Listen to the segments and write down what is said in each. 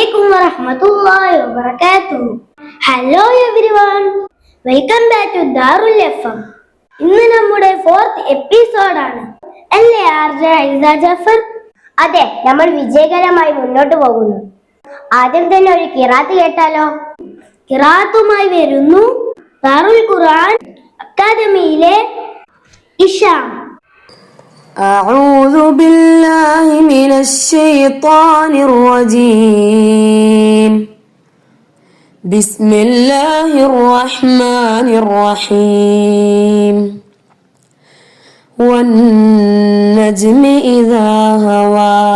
Assalamualaikum warahmatullahi wabarakatuh. Hello everyone. Welcome back to Darul FM. ഇന്ന് നമ്മുടെ 4th എപ്പിസോഡാണ് അല്ലേ ആർജ ഐസ ജഫർ? അതെ, നമ്മൾ വിജയകരമായി മുന്നോട്ട് പോകുന്നു. ആദ്യം തന്നെ ഒരു ഖിറാത്ത് കേട്ടാലോ? ഖിറാത്തുമായി വരുന്നു ദാറുൽ ഖുർആൻ അക്കാദമിയിലെ ഇഷാം. أعوذ بالله من الشيطان الرجيم. بسم الله الرحمن الرحيم. والنجم إذا هوى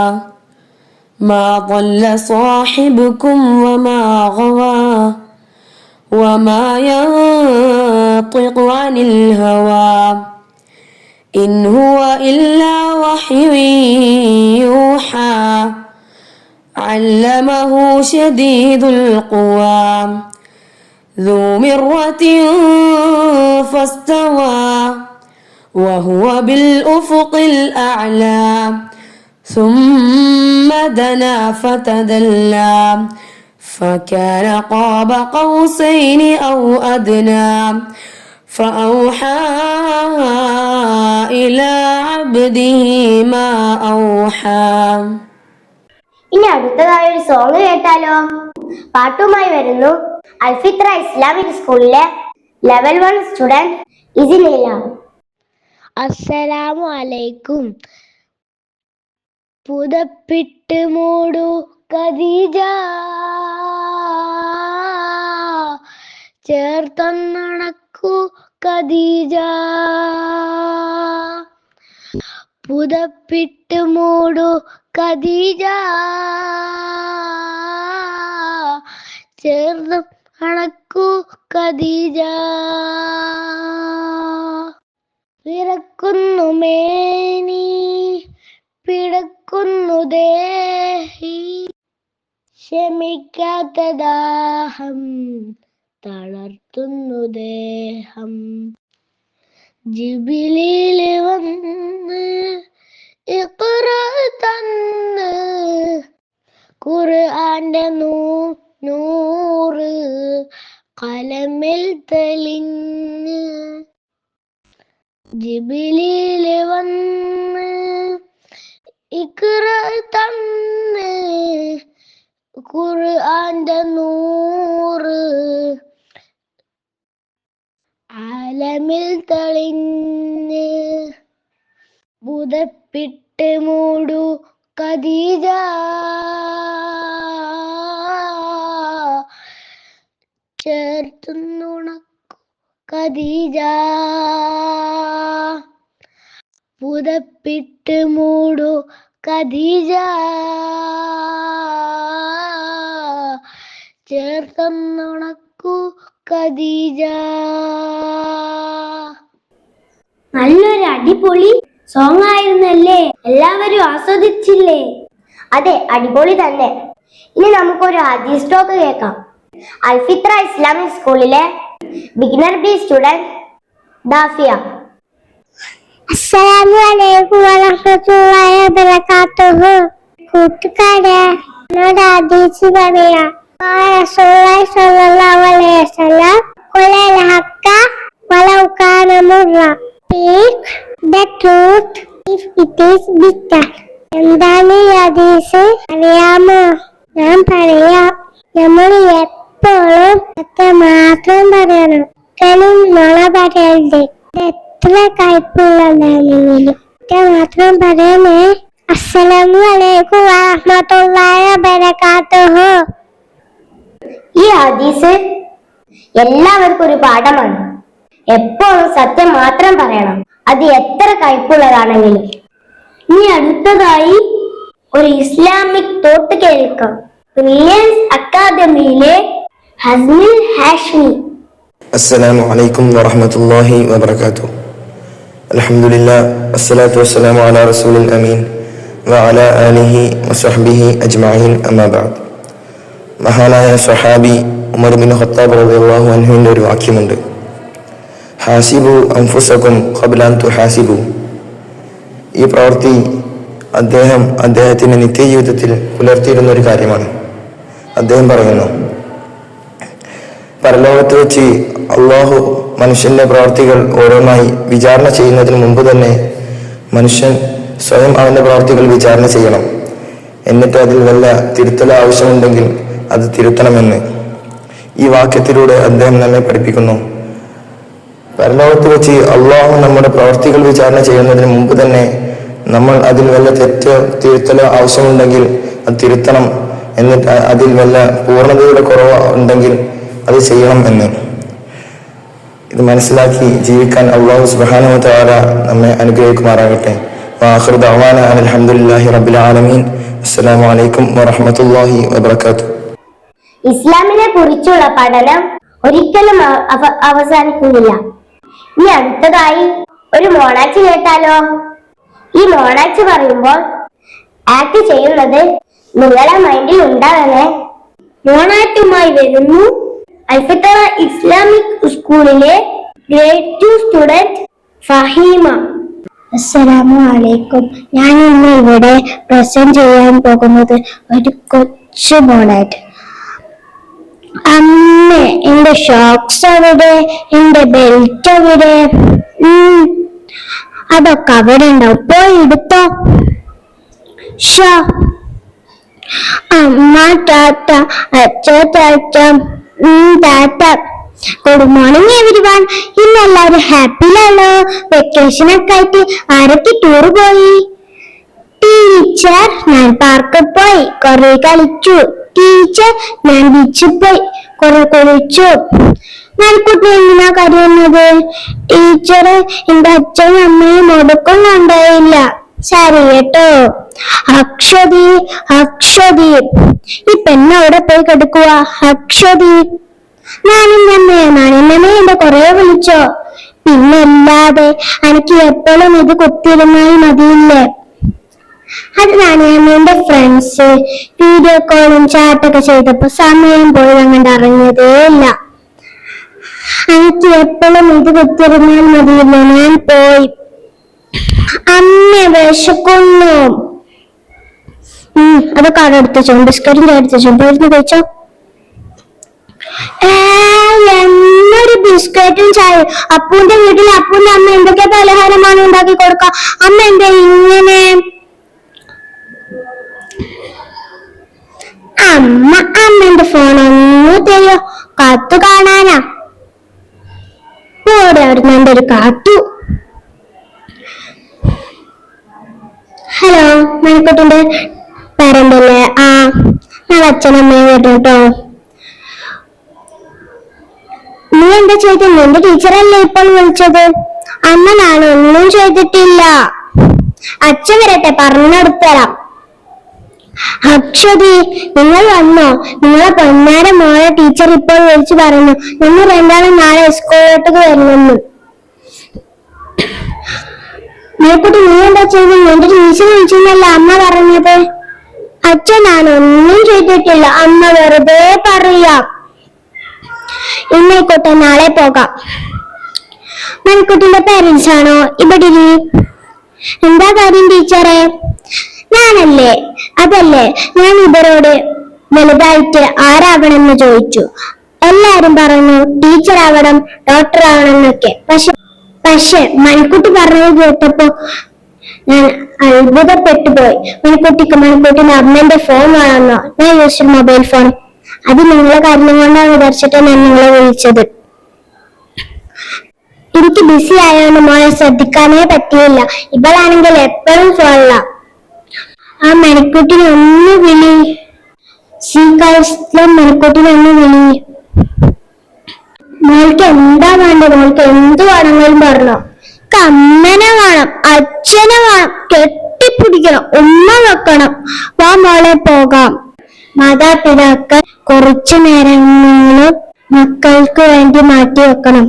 ما ضل صاحبكم وما غوى وما ينطق عن الهوى إن هو إلا وحي يوحى علمه شديد القوى ذو مرة فاستوى وهو بالأفق الأعلى ثم دنا فتدلى فكان قاب قوسين أو أدنى فأوحى إلى عبده ما أوحى. ഇനി അടുത്തതായി ഒരു സോങ് കേട്ടാലോ? പാട്ടുമായി വരുന്നു അൽഫിത്ര ഇസ്ലാമിക് സ്കൂളിലെ ലെവൽ 1 സ്റ്റുഡന്റ് ഇസിനില. അസ്സലാമു അലൈക്കും. പുതപ്പിട്ട് മൂടു ഖദീജ, ചേർത്തൊന്നണക്കു ഖദീജ. പുതപ്പിട്ട് മൂടു ഖദീജ, ചേർന്ന് അണക്കു ഖദീജ. പിറക്കുന്നു മേനി പിടക്കുന്നു ദേഹി, ക്ഷമിക്കാത്ത ദാഹം തളർത്തുന്നു ദേഹം. ജിബ്രീൽ വന്ന് ഇഖ്റ തന്ന്, ഖുർആന്റെ നൂറ് ഖലമിൽ തെളിഞ്ഞ്. ജിബ്രീൽ വന്ന് ഇഖ്റ തന്ന്, ഖുർആന്റെ നൂറ് ആലമിൽ തെളിഞ്ഞ്. പുതപ്പിട്ട് മൂടു ഖദീജ, ചേർത്തുന്നുണക്കു ഖദീജ. പുതപ്പിട്ട് മൂടു ഖദീജ, ചേർത്തുന്നുണക്കു ഖദീജ. നല്ലൊരു അടിപൊളി സോങ് ആയിരുന്നല്ലേ? എല്ലാവരും ആസ്വദിച്ചില്ലേ? അതെ, അടിപൊളി തന്നെ. ഇനി നമുക്കൊരു ഹദീസ് ടോക്ക് കേൾക്കാം. അൽഫിത്ര ഇസ്ലാമിക് സ്കൂളിലെ ബിഗിനർ ബി സ്റ്റുഡന്റ് ദാഫിയ. അസ്സലാമു വറഹ്മത്തുള്ളാഹി വബറകാതുഹു. കൂട്ടുകാരെ, എന്നോട് ഹദീസ് പറയാ. റസൂലുള്ളാഹി സ്വല്ലല്ലാഹു അലൈഹി വസല്ലം ഖുലൽ ഹഖ്ക വലൗ കാന മുർറ. Speak the truth if it is bitter. എന്താണ് ഈ ഹദീസ് അറിയാമോ? ഞാൻ പറയാം. നമ്മൾ എപ്പോഴും സത്യം മാത്രം പറയണം, ഒരിക്കലും നുണ പറയരുത്. എത്ര കയ്പുള്ളതാണെങ്കിലും മാത്രം പറയണേ. അസ്സലാമു അലൈക്കും വറഹ്മത്തുള്ളാഹി വബറകാതുഹു. ഈ ഹദീസ് എല്ലാവർക്കും ഒരു പാഠമാണ്. എപ്പോഴും സത്യം മാത്രം പറയണം, അത് എത്ര കയ്പുള്ളതാണെങ്കിലും. ഇനി അടുത്തതായി ഒരു ഇസ്ലാമിക് തോട്ട് കേൾക്കാം. ബ്രില്യൻസ് അക്കാദമിയിലെ ഹസ്നിൽ ഹാഷ്മി. അസ്സലാമു അലൈക്കും വറഹ്മത്തുള്ളാഹി വബറകാതുഹു. അൽഹംദുലില്ലാഹ് വസ്സലാത്തു വസ്സലാമു അലാ റസൂലിൽ അമീൻ വഅലാ ആലിഹി വസഹ്ബിഹി അജ്മഈൻ. അമ്മാ ബഅദ്. മഹാനായ സ്വഹാബി ഉമർ ബിൻ ഖത്താബ് റളിയല്ലാഹു അൻഹുവിന്റെ ഒരു വാക്യമുണ്ട്: ഹാസിബു അൻഫുസകും ഖബ്ല അൻ തുഹാസിബു. ഈ പ്രവൃത്തി അദ്ദേഹത്തിന്റെ നിത്യജീവിതത്തിൽ പുലർത്തിയിരുന്ന ഒരു കാര്യമാണ്. അദ്ദേഹം പറയുന്നു, പരലോകത്ത് വെച്ച് അള്ളാഹു മനുഷ്യന്റെ പ്രവർത്തികൾ ഓരോന്നായി വിചാരണ ചെയ്യുന്നതിന് മുമ്പ് തന്നെ മനുഷ്യൻ സ്വയം അവന്റെ പ്രവർത്തികൾ വിചാരണ ചെയ്യണം. എന്നിട്ട് അതിൽ വല്ല തിരുത്തൽ ആവശ്യമുണ്ടെങ്കിൽ അത് തിരുത്തണമെന്ന് ഈ വാക്യത്തിലൂടെ അദ്ദേഹം നമ്മെ പഠിപ്പിക്കുന്നു. പരലോകത്ത് വെച്ച് അള്ളാഹു നമ്മുടെ പ്രവർത്തികൾ വിചാരണ ചെയ്യുന്നതിന് മുമ്പ് തന്നെ നമ്മൾ അതിൽ വല്ല തിരുത്തലോ ആവശ്യമുണ്ടെങ്കിൽ അത് തിരുത്തണം. എന്നിട്ട് അതിൽ വല്ല പൂർണ്ണതയുടെ കുറവ് ഉണ്ടെങ്കിൽ അത് ചെയ്യണം എന്ന്. ഇത് മനസ്സിലാക്കി ജീവിക്കാൻ അല്ലാഹു സുബ്ഹാനഹു വ തആല നമ്മെ അനുഗ്രഹിക്കുമാറാകട്ടെ. വആഖിറു ദഅവാന അൽഹംദുലില്ലാഹി റബ്ബിൽ ആലമീൻ. അസ്സലാമു അലൈക്കും വറഹ്മത്തുള്ളാഹി വബറകാതുഹു. ഇസ്ലാമിനെ കുറിച്ചുള്ള പഠനം ഒരിക്കലും അവസാനിക്കുന്നില്ല. ഇനി അടുത്തതായി ഒരു മോണാച്ച് കേട്ടാലോ? ഈ മോണാച്ച് പറയുമ്പോൾ ആക്ട് ചെയ്യുന്നത് നിങ്ങളെ മൈൻഡിൽ ഉണ്ടാകണേ. മോണാറ്റുമായി വരുന്നു അൽഫിത്ര ഇസ്ലാമിക് സ്കൂളിലെ ഗ്രേഡ് 2 സ്റ്റുഡന്റ് ഫഹീമ. അസ്സലാമു അലൈക്കും. ഞാൻ ഇന്ന് ഇവിടെ പ്രസന്റ് ചെയ്യാൻ പോകുന്നത് ഒരു കൊച്ചു മോണാറ്റ്. അമ്മ, എന്റെ ഷോക്സ് എവിടെ? എന്റെ ബെൽറ്റ് എവിടെ? അതൊക്കെ അവിടെ ഉണ്ടാവും, പോയി എടുത്തോ. ഷോ അമ്മ ടാറ്റ, അച്ഛ Tata, Tata. Good morning everyone. ഇന്ന് എല്ലാവരും ഹാപ്പിയിലാണോ? വെക്കേഷൻ ഒക്കെ ആയിട്ട് ആരൊക്കെ ടൂർ പോയി? ടീച്ചർ, ഞാൻ പാർക്കിൽ പോയി കുറെ കളിച്ചു. ടീച്ചർ, ഞാൻ ബീച്ചിൽ പോയി കുറെ കുളിച്ചു. മണിക്കുട്ടി എന്തിനാ കരയുന്നത്? ടീച്ചർ, എന്റെ അച്ഛനും അമ്മയും ഒടുക്കം കണ്ടായില്ല. ശരി കേട്ടോ. അക്ഷതി, അക്ഷതി, ഈ പെണ്ണ് അവിടെ പോയി കിടക്കുക. അക്ഷതി, നാനിന്നമ്മേ എന്റെ കുറെ വിളിച്ചോ? പിന്നല്ലാതെ എനിക്ക് എപ്പോഴും ഇത് കുത്തിരുന്നായി മതിയില്ലേ? അത് നാനിയമ്മേന്റെ ഫ്രണ്ട്സ് വീഡിയോ കോളും ചാറ്റൊക്കെ ചെയ്തപ്പോ സമയം പോയി അങ്ങോട്ട് അറിഞ്ഞതേ ഇല്ല. എനിക്ക് എപ്പോഴും ഇത് കുത്തിരുന്നാൽ മതിയില്ലേ? ഞാൻ പോയി. അമ്മ വിശക്കുന്നു. അതൊക്കെ അവിടെ എടുത്തോ, ബിസ്ക്കറ്റിന്റെ എടുത്തോ, പോയിരുന്നു കഴിച്ചോ. എന്നൊരു ബിസ്ക്കറ്റും ചായ. അപ്പൂന്റെ വീട്ടിൽ അപ്പൂന്റെ അമ്മ എന്തൊക്കെ പലഹാരമാണ് ഉണ്ടാക്കി കൊടുക്ക. അമ്മ എന്താ ഇങ്ങനെ? അമ്മന്റെ ഫോൺ ഒന്ന് തരുമോ? കാത്തു കാണാനാ. ഓടെ അവിടുന്ന് എന്റെ ഒരു കാത്തു. ഹലോ, മണിക്കുട്ടിന്റെ പാരന്റ് അല്ലേ? ഞാൻ അച്ഛനമ്മയെ കേട്ടോ കേട്ടോ. നീ എന്താ ചെയ്തത്? നിന്റെ ടീച്ചറല്ലേ ഇപ്പോൾ വിളിച്ചത്? അമ്മ ഞാനൊന്നും ചെയ്തിട്ടില്ല. അച്ഛൻ വരട്ടെ, പറഞ്ഞെടുത്തരാം. അക്ഷതി, നിങ്ങൾ വന്നോ? നിങ്ങളെ പൊന്നാര മോളെ ടീച്ചർ ഇപ്പോൾ വിളിച്ചു പറഞ്ഞു നിങ്ങൾ രണ്ടാളും നാളെ സ്കൂളിലോട്ടേക്ക് വരണമെന്ന്. മേക്കുട്ടി, നീ എന്താ ചെയ്തത്? എന്റെ ടീച്ചർ വിളിച്ചെന്നല്ല അമ്മ പറഞ്ഞത്. അച്ഛൻ ഞാനൊന്നും ചെയ്തിട്ടില്ല, അമ്മ വെറുതെ പറയാം. ഇന്നേക്കോട്ടെ, നാളെ പോകാം. മണിക്കുട്ടിന്റെ പേരൻസ് ആണോ ഇവിടെ? എന്താ കാര്യം ടീച്ചറെ? ഞാനല്ലേ? അതല്ലേ, ഞാൻ ഇവരോട് വലുതായിട്ട് ആരാവണമെന്ന് ചോദിച്ചു. എല്ലാരും പറഞ്ഞു ടീച്ചർ ആവണം, ഡോക്ടർ ആവണം എന്നൊക്കെ. പക്ഷെ മണിക്കുട്ടി പറഞ്ഞത് കേട്ടപ്പോ ഞാൻ അത്ഭുതപ്പെട്ടു പോയി. മണിക്കുട്ടിന്റെ അമ്മന്റെ ഫോൺ വേണമെന്നോ? ഞാൻ യൂസ് മൊബൈൽ ഫോൺ. അത് നിങ്ങളെ കാര്യം കൊണ്ടാണ് വിചാരിച്ചിട്ട് ഞാൻ നിങ്ങളെ വിളിച്ചത്. എനിക്ക് ബിസി ആയതുകൊണ്ട് മോളെ ശ്രദ്ധിക്കാനേ പറ്റിയില്ല. ഇവളാണെങ്കിൽ എപ്പോഴും ഫോണില്ല. ആ മണിക്കുട്ടിനെ ഒന്ന് വിളി. മണിക്കുട്ടിനെ ഒന്ന് വിളി. മോൾക്ക് എന്താ വേണ്ടത്? മോൾക്ക് എന്ത് വേണമെങ്കിലും പറഞ്ഞോ. അമ്മനെ വേണം, അച്ഛനെ വേണം, കെട്ടിപ്പിടിക്കണം, ഉമ്മ വെക്കണം. വാ മോളെ പോകാം. മാതാപിതാക്കൾ കുറച്ചു നേരങ്ങളും മക്കൾക്ക് വേണ്ടി മാറ്റി വെക്കണം.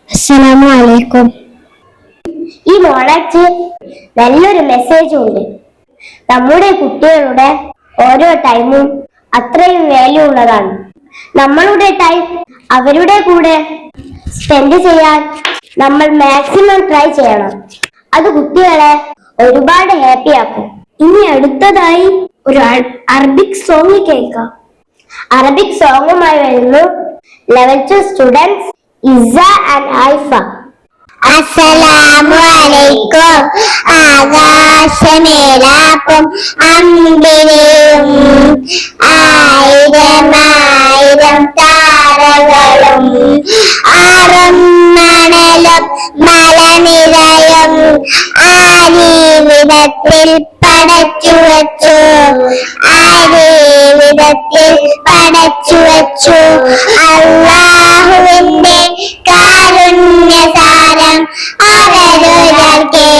അസ്സലാമു അലൈക്കും. ഈ മോണാച്ച് നല്ലൊരു മെസ്സേജും ഉണ്ട്. നമ്മുടെ കുട്ടികളുടെ ഓരോ ടൈമും അത്രയും വാല്യൂ ഉള്ളതാണ്. നമ്മളുടെ ടൈം അവരുടെ കൂടെ സ്പെൻഡ് ചെയ്യാൻ നമ്മൾ മാക്സിമം ട്രൈ ചെയ്യണം. അത് കുട്ടികളെ ഒരുപാട് ഹാപ്പി ആക്കും. ഇനി അടുത്തതായി ഒരു അറബിക് സോങ് കേൾക്കാം. അറബിക് സോങ്ങുമായി വരുന്നു ലെവൽ 2 സ്റ്റുഡൻസ് ഇസ ആൻഡ് ആയിഫ. അസ്സലാമു അലൈക്കും. ആകാശമേലാപ്പും അമ്പിനെയും ആയിരമായിരം താരകളും ആറും മണലും മലനിരയും ആരീവിധത്തിൽ പടച്ചു വച്ചു. ആരീവിധത്തിൽ പടച്ചു വച്ചു. അല്ലാഹുവിന്റെ കാരുണ്യസാരം അവരൊരാൾക്കേ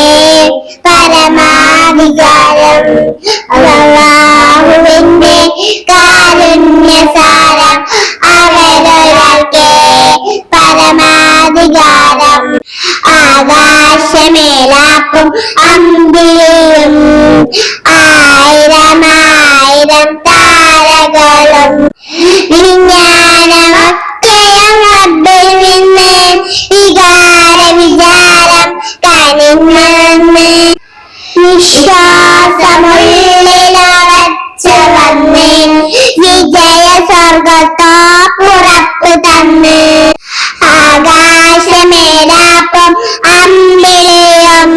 പരമാധികാരം. അല്ലാഹുവിന്റെ കാരുണ്യസാരം അവരൊരാൾക്കേ പരമാധികാരം. ആകാശമേലാപ്പും അമ്പിളിയും ആയിരമായിരം താരകളും വിജ്ഞാനമൊക്കെയും റബ്ബിൽ നിന്ന് വികാര വിചാരം കനിഞ്ഞ് നിശ്വാസമുള്ളിലടച്ചു വന്ന് വിജയ സ്വർഗത്തോ പുറത്തു തന്ന്. ആകാശമേലാപ്പം അമ്പിളിയും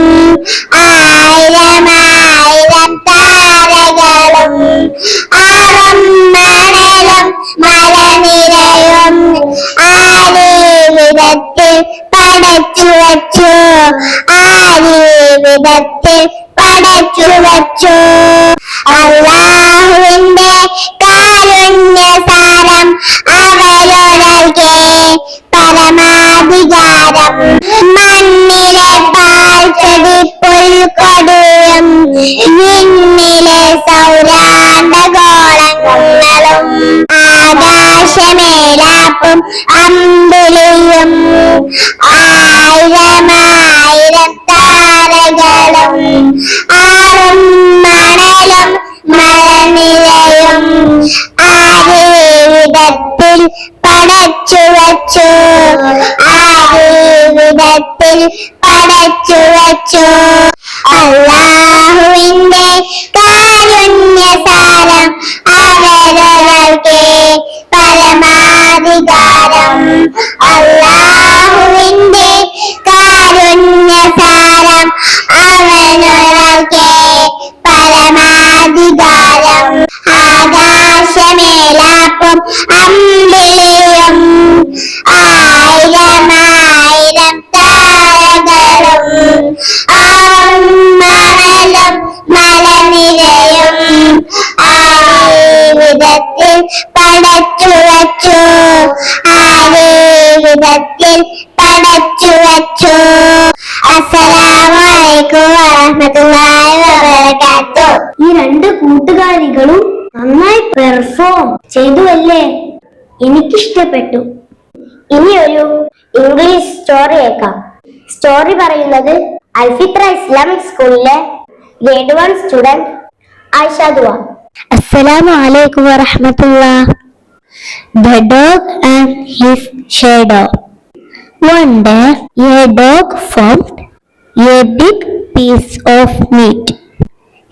ആയിരമായിരം താരകളും ആറും മണലും മലനിരയും ആരീവിധത്തിൽ പടച്ചു വച്ചു. ആരീവിധത്തിൽ പടച്ചു വച്ചു. അല്ലാഹുവിന്റെ കാരുണ്യസാരം അവരൊരാൾക്കേ പരമാധികാരം. മണ്ണിലെ പാൽച്ചെടി പുൽക്കൊടിയും വിണ്ണിലെ സൗരാണ്ടഗോളങ്ങളും ആകാശമേലാപ്പും അമ്പിളിയും ആയിരമായിരം താരകളും ആറും മണലും മലനിരയും ആരീവിധത്തിൽ പടച്ചു വച്ചു. ആരീവിധത്തിൽ പടച്ചു വച്ചു. അല്ലാഹുവിന്റെ കാരുണ്യസാരം അവരൊരാൾക്കേ പരമാധികാരം. അല്ലാഹുവിന്റെ കാരുണ്യസാരം അവരൊരാൾക്കേ പരമാധികാരം. ആകാശമേലാപ്പും അമ്പിളിയും ആയിരമായിരം താരകളും ആറും മണലും മലനിരയും ആരീവിധത്തിൽ പടച്ചു വച്ചു. ആരീവിധത്തിൽ പടച്ചു വച്ചു. അസ്സലാമു അലൈക്കും വറഹ്മത്തുള്ളാഹി വബറകാതുഹു. ഈ രണ്ട് കൂട്ടുകാരികളും നന്നായി പെർഫോം ചെയ്തുവല്ലേ? എനിക്കിഷ്ടപ്പെട്ടു. ഇനി ഒരു ഇംഗ്ലീഷ് സ്റ്റോറി കേൾക്കാം. സ്റ്റോറി പറയുന്നത് അൽഫിത്ര ഇസ്ലാമിക് സ്കൂളിലെ ഗ്രേഡ് 1 സ്റ്റുഡന്റ് ആയിഷ ദുആ. Assalamu alaikum wa rahmatullah. The dog and his shadow. One day, a dog found a big piece of meat.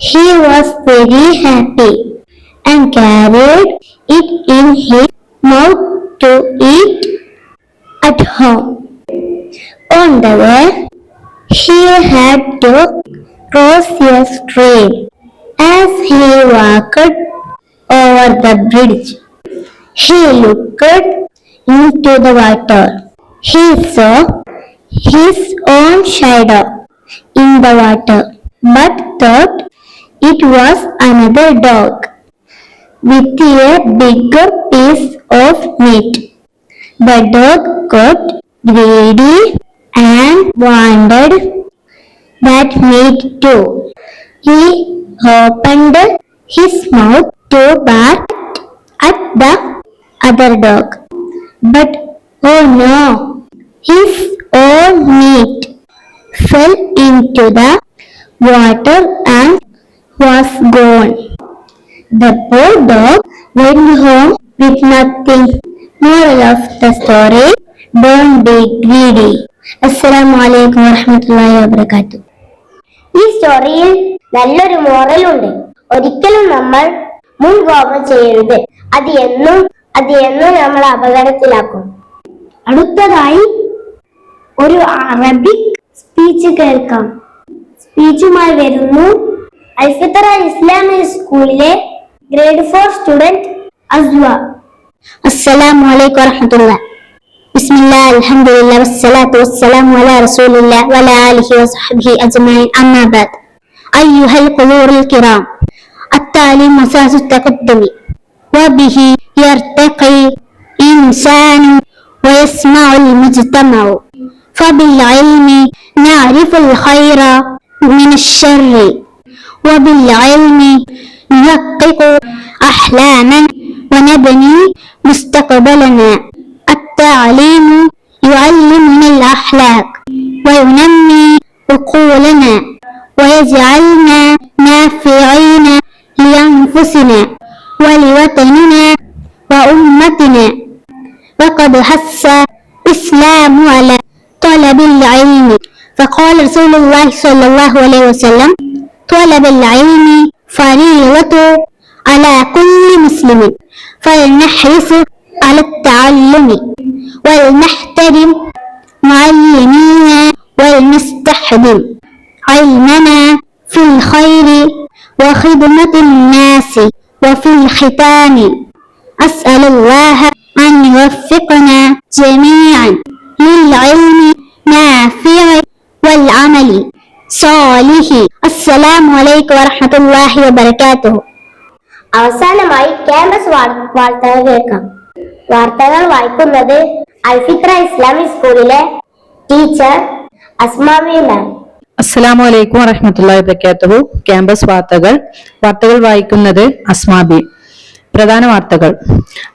He was very happy and carried it in his mouth to eat at home. On the way, he had to cross a stream. As he walked over the bridge, he looked into the water. He saw his own shadow in the water, but thought it was another dog with a bigger piece of meat. The dog got greedy and wanted that meat too. He opened his mouth to bark at the other dog, but oh no, his own meat fell into the water and was gone. The poor dog went home with nothing. Moral of the story: don't be greedy. Assalamu alaikum warahmatullahi wabarakatuh. ഈ സ്റ്റോറിയിൽ നല്ലൊരു മോറലുണ്ട്. ഒരിക്കലും നമ്മൾ മുൻകോപം ചെയ്യരുത്. അത് എന്നും നമ്മളെ അപകടത്തിലാക്കും. അടുത്തതായി ഒരു അറബിക് സ്പീച്ച് കേൾക്കാം. സ്പീച്ചുമായി വരുന്നു അൽഫിത്ര ഇസ്ലാമിക് സ്കൂളിലെ ഗ്രേഡ് 4 സ്റ്റുഡന്റ് അസ്വ. അസ്സലാമു അലൈക്കും വറഹ്മത്തുള്ളാഹി. ബിസ്മില്ലാഹി അൽഹംദുലില്ലാഹി വസ്സലാത്തു വസ്സലാമു അലാ റസൂലില്ലാഹി വഅലാ ആലിഹി വസഹ്ബിഹി അജ്മഈൻ. അമ്മാ ബഅദ്. അയ്യുഹൽ ഖുറൂറുൽ കിറാം, അത്താലിം അസാസു തഖദ്ദുമി വബിഹി യർതഖി ഇൻസാനു വയസ്മഉൽ മുജ്തമഉ ഫബിൽഇൽമി നഅരിഫുൽ ഖൈറ മിനശ്ശർരി വബിൽഇൽമി നുഹഖിഖു അഹ്ലാമന ونبني مستقبلنا. التعليم يعلمنا الأخلاق وينمي عقولنا ويجعلنا نافعين لأنفسنا ولوطننا وأمتنا. وقد حث الإسلام على طلب العلم، فقال رسول الله صلى الله عليه وسلم: طلب العلم فريضة على كل مسلم، فلنحرص على التعلم ولنحترم معلمينا ولنستخدم علمنا في الخير وخدمة الناس. وفي الختام أسأل الله أن يوفقنا جميعا للعلم نافع والعمل صالح. السلام عليكم ورحمة الله وبركاته. അവസാനമായി ക്യാമ്പസ് വാർത്തകൾ കേൾക്കാം. വാർത്തകൾ വായിക്കുന്നത് അൽഫിത്ര ഇസ്ലാമിക് സ്കൂളിലെ ടീച്ചർ അസ്മാമി മാം. അസ്സലാമു അലൈക്കും വറഹ്മത്തുള്ളാഹി വബറകാതുഹു. ക്യാമ്പസ് വാർത്തകൾ വായിക്കുന്നത് അസ്മാബി. പ്രധാന വാർത്തകൾ.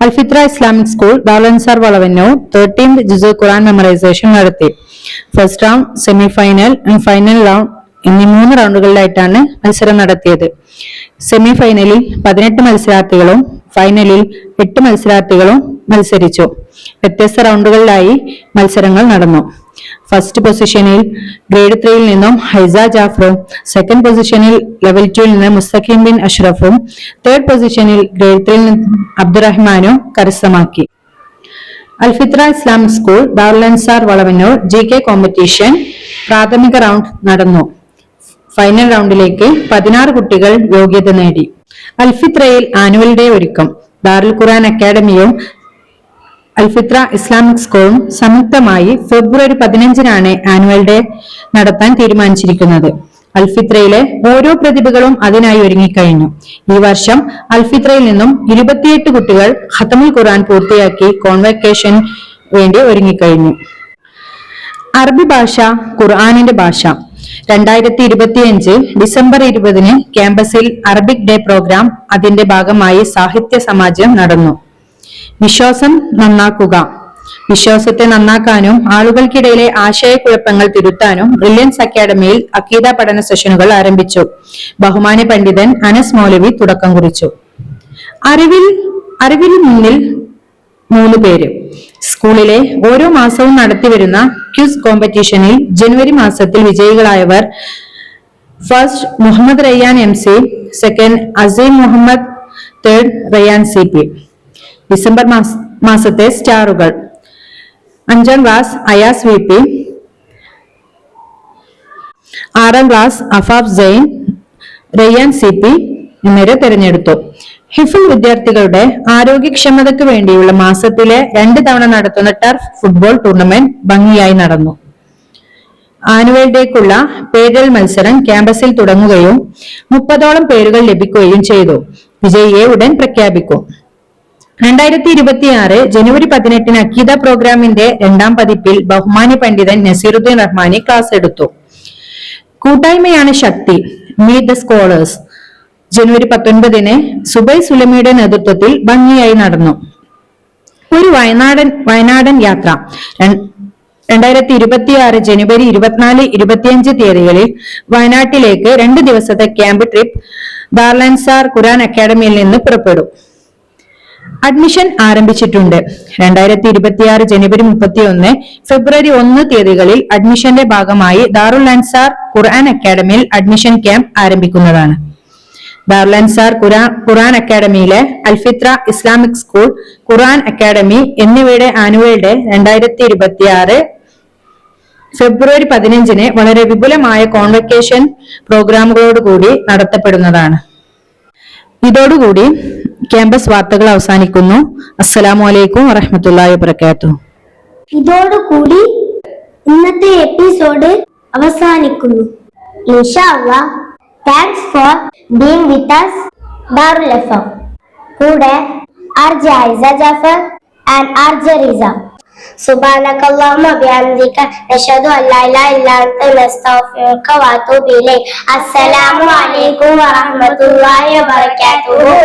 അൽഫിത്ര ഇസ്ലാമിക് സ്കൂൾ ദാറുൽ വളവന്നൂർ 13th ജുസു ഖുർആൻ മെമ്മറൈസേഷൻ നടത്തി. First round, semi final and final round എന്നീ 3 റൗണ്ടുകളിലായിട്ടാണ് മത്സരം നടത്തിയത്. സെമി ഫൈനലിൽ 18 മത്സരാർത്ഥികളും ഫൈനലിൽ 8 മത്സരാർത്ഥികളും മത്സരിച്ചു. വ്യത്യസ്ത റൗണ്ടുകളിലായി മത്സരങ്ങൾ നടന്നു. ഫസ്റ്റ് പൊസിഷനിൽ ഗ്രേഡ് 3 നിന്നും ഹൈസ ജാഫറും, സെക്കൻഡ് പൊസിഷനിൽ ലെവൽ 2 നിന്ന് മുസ്തഖീം ബിൻ അഷ്റഫും, തേർഡ് പൊസിഷനിൽ ഗ്രേഡ് 3 നിന്നും അബ്ദുറഹ്മാനും കരസ്ഥമാക്കി. അൽഫിത്ര ഇസ്ലാമിക് സ്കൂൾ ദാറുൽ വളവന്നൂർ GK കോമ്പറ്റീഷൻ പ്രാഥമിക റൗണ്ട് നടന്നു. ഫൈനൽ റൗണ്ടിലേക്ക് 16 കുട്ടികൾ യോഗ്യത നേടി. അൽഫിത്രയിൽ ആനുവൽ ഡേ ഒരുക്കം. ദാറുൽ ഖുർആൻ അക്കാദമിയും അൽഫിത്ര ഇസ്ലാമിക് സ്കൂളും സംയുക്തമായി ഫെബ്രുവരി 15-നാണ് ആനുവൽ ഡേ നടത്താൻ തീരുമാനിച്ചിരിക്കുന്നത്. അൽഫിത്രയിലെ ഓരോ പ്രതിഭകളും അതിനായി ഒരുങ്ങിക്കഴിഞ്ഞു. ഈ വർഷം അൽഫിത്രയിൽ നിന്നും 28 കുട്ടികൾ ഖതമുൽ ഖുർആൻ പൂർത്തിയാക്കി കോൺവക്കേഷൻ വേണ്ടി ഒരുങ്ങിക്കഴിഞ്ഞു. അറബി ഭാഷ ഖുർആനിന്റെ ഭാഷ. 2025 ഡിസംബർ 20-ന് ക്യാമ്പസിൽ അറബിക് ഡേ പ്രോഗ്രാം അതിന്റെ ഭാഗമായി സാഹിത്യ സമാജം നടന്നു. വിശ്വാസം നന്നാക്കുക. വിശ്വാസത്തെ നന്നാക്കാനും ആളുകൾക്കിടയിലെ ആശയക്കുഴപ്പങ്ങൾ തിരുത്താനും ബ്രില്യൻസ് അക്കാദമിയിൽ അഖീദ പഠന സെഷനുകൾ ആരംഭിച്ചു. ബഹുമാന്യ പണ്ഡിതൻ അനസ് മൗലവി തുടക്കം കുറിച്ചു. അറിവിൽ മുന്നിൽ 3 പേര്. സ്കൂളിലെ ഓരോ മാസവും നടത്തിവരുന്ന ക്വിസ് കോമ്പറ്റീഷനിൽ ജനുവരി മാസത്തിൽ വിജയികളായവർ: first Muhammad Rayyan MC, second Azeem Muhammad, third Rayyan CP. December മാസത്തെ സ്റ്റാറുകൾ: 5ാം ക്ലാസ് അയാസ് VP, 6ാം ക്ലാസ് അഫാഫ് സൈൻ, റയ്യാൻ CP എന്നിവരെ തെരഞ്ഞെടുത്തു. ഹിഫുൽ വിദ്യാർത്ഥികളുടെ ആരോഗ്യക്ഷമതയ്ക്ക് വേണ്ടിയുള്ള മാസത്തിലെ 2 തവണ നടത്തുന്ന ടർഫ് ഫുട്ബോൾ ടൂർണമെന്റ് ഭംഗിയായി നടന്നു. ആനുവൽ ഡേക്കുള്ള പേരിടൽ മത്സരം ക്യാമ്പസിൽ തുടങ്ങുകയും 30ഓളം പേരുകൾ ലഭിക്കുകയും ചെയ്തു. വിജയിയെ ഉടൻ പ്രഖ്യാപിക്കും. 2026 ജനുവരി 18-ന് അഖീദ പ്രോഗ്രാമിന്റെ 2ാം പതിപ്പിൽ ബഹുമാന്യ പണ്ഡിതൻ നസീറുദ്ദീൻ റഹ്മാനി ക്ലാസ് എടുത്തു. കൂട്ടായ്മയാണ് ശക്തി, മീറ്റ് ദ സ്കോളേഴ്സ് ജനുവരി 19-ന് സുബൈ സുലമിയുടെ നേതൃത്വത്തിൽ ഭംഗിയായി നടന്നു. ഒരു വയനാടൻ യാത്ര. 2026 ജനുവരി 24, 25 തീയതികളിൽ വയനാട്ടിലേക്ക് 2 ദിവസത്തെ ക്യാമ്പ് ട്രിപ്പ് ദാറുൽ ഖുർആൻ അക്കാദമിയിൽ നിന്ന് പുറപ്പെടും. അഡ്മിഷൻ ആരംഭിച്ചിട്ടുണ്ട്. 2026 ജനുവരി 31, ഫെബ്രുവരി 1 തീയതികളിൽ അഡ്മിഷന്റെ ഭാഗമായി ദാറുൽ ഖുർആൻ അക്കാദമിയിൽ അഡ്മിഷൻ ക്യാമ്പ് ആരംഭിക്കുന്നതാണ്. ദാറുൽ അൻസാർ ഖുർആൻ അക്കാദമിയിലെ അൽഫിത്ര ഇസ്ലാമിക് സ്കൂൾ ഖുർആൻ അക്കാദമി എന്നിവയുടെ ആനുവൽ ഡേ 2026 ഫെബ്രുവരി 15 വളരെ വിപുലമായ കോൺവക്കേഷൻ പ്രോഗ്രാമുകളോടുകൂടി നടത്തപ്പെടുന്നതാണ്. ഇതോടുകൂടി ക്യാമ്പസ് വാർത്തകൾ അവസാനിക്കുന്നു. അസ്സലാമു അലൈക്കും വറഹ്മത്തുള്ളാഹി വബറകാതുഹു. ഇതോടുകൂടി ഇന്നത്തെ എപ്പിസോഡ് അവസാനിക്കുന്നു. ഇൻഷാ അല്ലാഹ്. Thanks for being with us Darul FM. കൂടെ RJ Aisa Jafar and RJ Riza. സുബ്ഹാനകല്ലാഹുമ്മ ബിഹംദിക നശഹദു അല്ലാ ഇലാഹ ഇല്ലാ അൻത നസ്തഗ്ഫിറുക വഅതൂബു ഇലൈക്. അസ്സലാമു അലൈക്കും വറഹ്മത്തുള്ളാഹി വബറകാതുഹു.